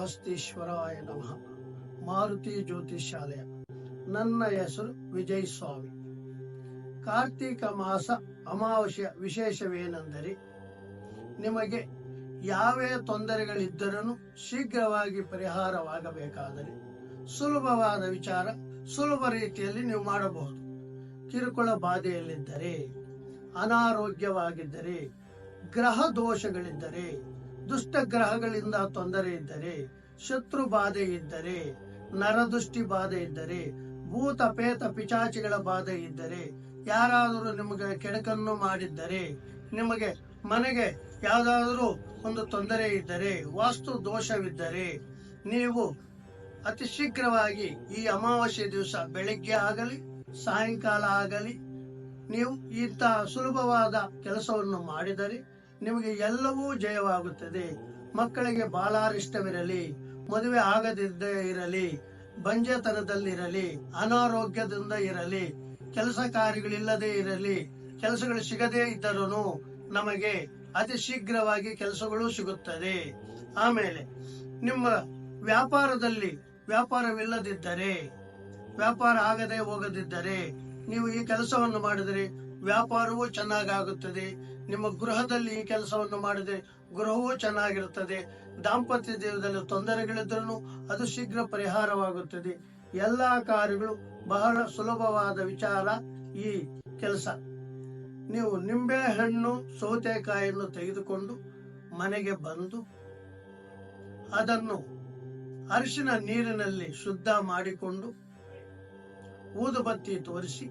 ಕಾಳಹಸ್ತೀಶ್ವರಾಯ ನಮಃ. ಮಾರುತಿ ಜ್ಯೋತಿಷಾಲಯ. ನನ್ನ ಹೆಸರು ವಿಜಯ್ ಸ್ವಾಮಿ. ಕಾರ್ತೀಕ ಮಾಸ ಅಮಾವಾಸ್ಯ ವಿಶೇಷವೇನೆಂದರೆ, ನಿಮಗೆ ಯಾವೇ ತೊಂದರೆಗಳಿದ್ದರೂ ಶೀಘ್ರವಾಗಿ ಪರಿಹಾರವಾಗಬೇಕಾದರೆ ಸುಲಭವಾದ ವಿಚಾರ ಸುಲಭ ರೀತಿಯಲ್ಲಿ ನೀವು ಮಾಡಬಹುದು. ಕಿರುಕುಳ ಬಾಧೆಯಲ್ಲಿದ್ದರೆ, ಅನಾರೋಗ್ಯವಾಗಿದ್ದರೆ, ಗ್ರಹ ದೋಷಗಳಿದ್ದರೆ, ದುಷ್ಟ ಗ್ರಹಗಳಿಂದ ತೊಂದರೆ ಇದ್ದರೆ, ಶತ್ರು ಬಾಧೆ ಇದ್ದರೆ, ನರದೃಷ್ಟಿ ಬಾಧೆ ಇದ್ದರೆ, ಭೂತ ಪೇತ ಪಿಚಾಚಿಗಳ ಬಾಧೆ ಇದ್ದರೆ, ಯಾರಾದರೂ ನಿಮಗೆ ಕೆಡಕನ್ನು ಮಾಡಿದ್ದರೆ, ನಿಮಗೆ ಮನೆಗೆ ಯಾವುದಾದರೂ ಒಂದು ತೊಂದರೆ ಇದ್ದರೆ, ವಾಸ್ತು ದೋಷವಿದ್ದರೆ, ನೀವು ಅತಿ ಶೀಘ್ರವಾಗಿ ಈ ಅಮಾವಾಸ್ಯೆ ದಿವಸ ಬೆಳಗ್ಗೆ ಆಗಲಿ ಸಾಯಂಕಾಲ ಆಗಲಿ ನೀವು ಇಂತಹ ಸುಲಭವಾದ ಕೆಲಸವನ್ನು ಮಾಡಿದರೆ ನಿಮಗೆ ಎಲ್ಲವೂ ಜಯವಾಗುತ್ತದೆ. ಮಕ್ಕಳಿಗೆ ಬಾಲಾರಿಷ್ಟವಿರಲಿ, ಮದುವೆ ಆಗದಿದ್ದೇ ಇರಲಿ, ಬಂಜೆತನದಲ್ಲಿರಲಿ, ಅನಾರೋಗ್ಯದಿಂದ ಇರಲಿ, ಕೆಲಸ ಕಾರ್ಯಗಳಿಲ್ಲದೆ ಇರಲಿ, ಕೆಲಸಗಳು ಸಿಗದೇ ಇದ್ದರೂ ನಮಗೆ ಅತಿ ಶೀಘ್ರವಾಗಿ ಕೆಲಸಗಳು ಸಿಗುತ್ತದೆ. ಆಮೇಲೆ ನಿಮ್ಮ ವ್ಯಾಪಾರದಲ್ಲಿ ವ್ಯಾಪಾರವಿಲ್ಲದಿದ್ದರೆ, ವ್ಯಾಪಾರ ಆಗದೆ ಹೋಗದಿದ್ದರೆ ನೀವು ಈ ಕೆಲಸವನ್ನು ಮಾಡಿದರೆ ವ್ಯಾಪಾರವೂ ಚೆನ್ನಾಗಾಗುತ್ತದೆ. ನಿಮ್ಮ ಗೃಹದಲ್ಲಿ ಈ ಕೆಲಸವನ್ನು ಮಾಡಿದರೆ ಗೃಹವೂ ಚೆನ್ನಾಗಿರುತ್ತದೆ. ದಾಂಪತ್ಯ ಜೀವನದಲ್ಲಿ ತೊಂದರೆಗಳಿದ್ರೂ ಅದು ಶೀಘ್ರ ಪರಿಹಾರವಾಗುತ್ತದೆ. ಎಲ್ಲಾ ಕಾರ್ಯಗಳು ಬಹಳ ಸುಲಭವಾದ ವಿಚಾರ. ಈ ಕೆಲಸ ನೀವು ನಿಂಬೆ ಹಣ್ಣು ಸೌತೆಕಾಯಿಯನ್ನು ತೆಗೆದುಕೊಂಡು ಮನೆಗೆ ಬಂದು ಅದನ್ನು ಅರಿಶಿನ ನೀರಿನಲ್ಲಿ ಶುದ್ಧ ಮಾಡಿಕೊಂಡು ಊದುಬತ್ತಿ ತೋರಿಸಿ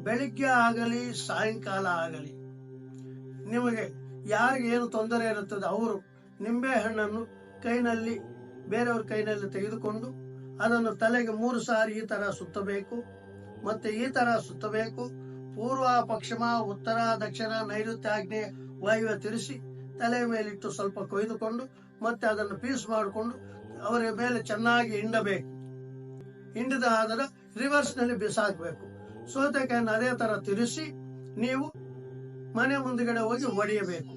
ಬೆಳಿಗ್ಗೆ ಆಗಲಿ ಸಾಯಂಕಾಲ ಆಗಲಿ ನಿಮಗೆ ಯಾರಿಗೆ ಏನು ತೊಂದರೆ ಇರುತ್ತದೆ ಅವರು ನಿಂಬೆ ಹಣ್ಣನ್ನು ಕೈನಲ್ಲಿ ಬೇರೆಯವ್ರ ಕೈನಲ್ಲಿ ತೆಗೆದುಕೊಂಡು ಅದನ್ನು ತಲೆಗೆ 3 ಸಾರಿ ಈ ತರ ಸುತ್ತಬೇಕು. ಮತ್ತೆ ಈ ತರ ಸುತ್ತಬೇಕು. ಪೂರ್ವ ಪಶ್ಚಿಮ ಉತ್ತರ ದಕ್ಷಿಣ ನೈಋತ್ಯ ಆಗ್ನೇಯ ವಾಯುವ್ಯ ತಿರುಸಿ ತಲೆ ಮೇಲಿಟ್ಟು ಸ್ವಲ್ಪ ಕೊಯ್ದುಕೊಂಡು ಮತ್ತೆ ಅದನ್ನು ಪೀಸ್ ಮಾಡಿಕೊಂಡು ಅವರ ಮೇಲೆ ಚೆನ್ನಾಗಿ ಹಿಂಡಬೇಕು. ಹಿಂಡಿದ ಆದರೆ ರಿವರ್ಸ್ ನಲ್ಲಿ ಬಿಸಾಕಬೇಕು. ಸೌತೆಕಾಯಿನ ಅದೇ ತರ ತಿರುಸಿ ನೀವು ಮನೆ ಮುಂದುಗಡೆ ಹೋಗಿ ಒಡೆಯಬೇಕು.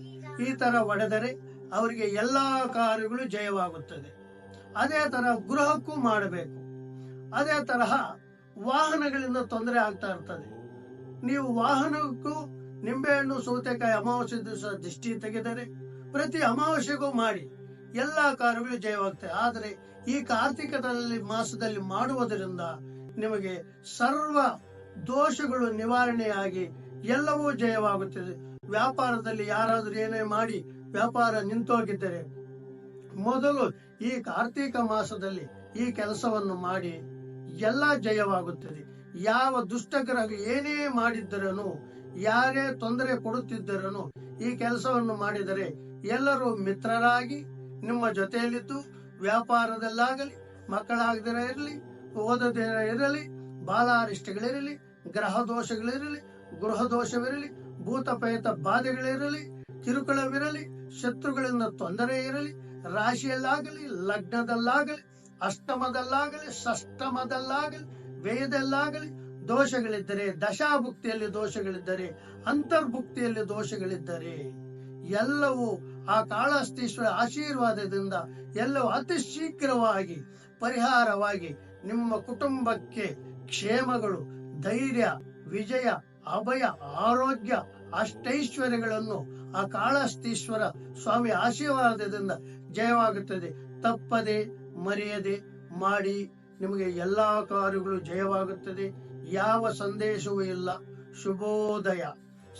ಈ ತರ ಒಡೆದರೆ ಅವರಿಗೆ ಎಲ್ಲಾ ಕಾರ್ಯಗಳು ಜಯವಾಗುತ್ತದೆ. ಅದೇ ತರ ಗೃಹಕ್ಕೂ ಮಾಡಬೇಕು. ಅದೇ ತರಹ ವಾಹನಗಳಿಂದ ತೊಂದರೆ ಆಗ್ತಾ ಇರ್ತದೆ. ನೀವು ವಾಹನಕ್ಕೂ ನಿಂಬೆಹಣ್ಣು ಸೌತೆಕಾಯಿ ಅಮಾವಾಸ್ಯೆ ದಿವಸ ದಿಷ್ಟಿ ತೆಗೆದರೆ ಪ್ರತಿ ಅಮಾವಾಸ್ಯೆಗೂ ಮಾಡಿ ಎಲ್ಲಾ ಕಾರ್ಯಗಳು ಜಯವಾಗ್ತವೆ. ಆದರೆ ಈ ಕಾರ್ತಿಕದಲ್ಲಿ ಮಾಸದಲ್ಲಿ ಮಾಡುವುದರಿಂದ ನಿಮಗೆ ಸರ್ವ ದೋಷಗಳು ನಿವಾರಣೆಯಾಗಿ ಎಲ್ಲವೂ ಜಯವಾಗುತ್ತದೆ. ವ್ಯಾಪಾರದಲ್ಲಿ ಯಾರಾದ್ರೂ ಏನೇ ಮಾಡಿ ವ್ಯಾಪಾರ ನಿಂತೋಗಿದ್ದರೆ ಮೊದಲು ಈ ಕಾರ್ತಿಕ ಮಾಸದಲ್ಲಿ ಈ ಕೆಲಸವನ್ನು ಮಾಡಿ ಎಲ್ಲ ಜಯವಾಗುತ್ತದೆ. ಯಾವ ದುಷ್ಟಗ್ರಹ ಏನೇ ಮಾಡಿದ್ದರನು, ಯಾರೇ ತೊಂದರೆ ಕೊಡುತ್ತಿದ್ದರನು ಈ ಕೆಲಸವನ್ನು ಮಾಡಿದರೆ ಎಲ್ಲರೂ ಮಿತ್ರರಾಗಿ ನಿಮ್ಮ ಜೊತೆಯಲ್ಲಿದ್ದು ವ್ಯಾಪಾರದಲ್ಲಾಗಲಿ, ಮಕ್ಕಳಾಗದಿರ ಇರಲಿ, ಓದದೇ ಇರಲಿ, ಬಾಲಾರಿಷ್ಟಗಳಿರಲಿ, ಗ್ರಹ ದೋಷಗಳಿರಲಿ, ಗೃಹ ದೋಷವಿರಲಿ, ಭೂತಪೇತ ಬಾಧೆಗಳಿರಲಿ, ಕಿರುಕುಳವಿರಲಿ, ಶತ್ರುಗಳಿಂದ ತೊಂದರೆ ಇರಲಿ, ರಾಶಿಯಲ್ಲಾಗಲಿ, ಲಗ್ನದಲ್ಲಾಗಲಿ, ಅಷ್ಟಮದಲ್ಲಾಗಲಿ, ಷಷ್ಟಮದಲ್ಲಾಗಲಿ, ವೇದಲ್ಲಾಗಲಿ ದೋಷಗಳಿದ್ದರೆ, ದಶಾಭುಕ್ತಿಯಲ್ಲಿ ದೋಷಗಳಿದ್ದರೆ, ಅಂತರ್ಭುಕ್ತಿಯಲ್ಲಿ ದೋಷಗಳಿದ್ದರೆ ಎಲ್ಲವೂ ಆ ಕಾಳಹಸ್ತೀಶ್ವರ ಆಶೀರ್ವಾದದಿಂದ ಎಲ್ಲವೂ ಅತಿ ಶೀಘ್ರವಾಗಿ ಪರಿಹಾರವಾಗಿ ನಿಮ್ಮ ಕುಟುಂಬಕ್ಕೆ ಕ್ಷೇಮಗಳು, ಧೈರ್ಯ, ವಿಜಯ, ಅಭಯ, ಆರೋಗ್ಯ, ಅಷ್ಟೈಶ್ವರ್ಯಗಳನ್ನು ಆ ಕಾಳಹಸ್ತೀಶ್ವರ ಸ್ವಾಮಿ ಆಶೀರ್ವಾದದಿಂದ ಜಯವಾಗುತ್ತದೆ. ತಪ್ಪದೆ ಮರೆಯದೆ ಮಾಡಿ, ನಿಮಗೆ ಎಲ್ಲಾ ಕಾರ್ಯಗಳು ಜಯವಾಗುತ್ತದೆ. ಯಾವ ಸಂದೇಶವೂ ಇಲ್ಲ. ಶುಭೋದಯ.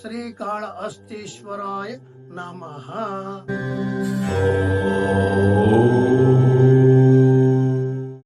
ಶ್ರೀ ಕಾಳಹಸ್ತೀಶ್ವರಾಯ ನಮಃ.